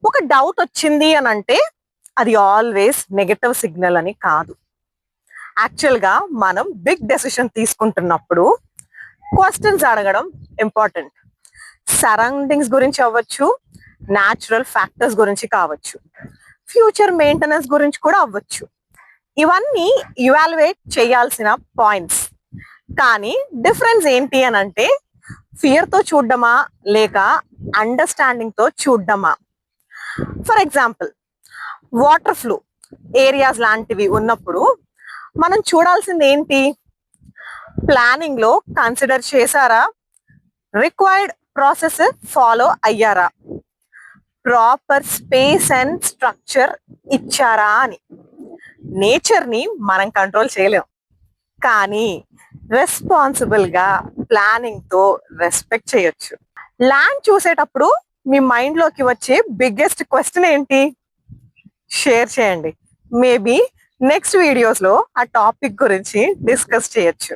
ఒక డౌట్ వచ్చింది అని అంటే అది ఆల్వేస్ నెగటివ్ సిగ్నల్ అని కాదు. యాక్చువల్ గా మనం బిగ్ డెసిషన్ తీసుకుంటున్నప్పుడు క్వశ్చన్స్ అడగడం ఇంపార్టెంట్. సరౌండింగ్స్ గురించి అవ్వచ్చు, న్యాచురల్ ఫ్యాక్టర్స్ గురించి కావచ్చు, ఫ్యూచర్ మెయింటెనెన్స్ గురించి కూడా అవ్వచ్చు. ఇవన్నీ ఇవాల్యుయేట్ చేయాల్సిన పాయింట్స్. కానీ డిఫరెన్స్ ఏంటి అని అంటే ఫియర్ తో చూడడమా లేక అండర్స్టాండింగ్ తో చూడడమా. For example, water flow areas లాంటివి ఉన్నప్పుడు మనం చూడాల్సింది ఏంటి? ప్లానింగ్ లో కన్సిడర్ చేశారా? రిక్వైర్డ్ ప్రాసెస్ ఫాలో అయ్యారా? ప్రాపర్ స్పేస్ అండ్ స్ట్రక్చర్ ఇచ్చారా అని. నేచర్ ని మనం కంట్రోల్ చేయలేం, కానీ రెస్పాన్సిబుల్ గా ప్లానింగ్ తో రెస్పెక్ట్ చేయొచ్చు. ల్యాండ్ చూసేటప్పుడు మీ మైండ్ లోకి వచ్చే బిగ్గెస్ట్ క్వశ్చన్ ఏంటి? షేర్ చేయండి. మేబీ నెక్స్ట్ వీడియోస్ లో ఆ టాపిక్ గురించి డిస్కస్ చేయొచ్చు.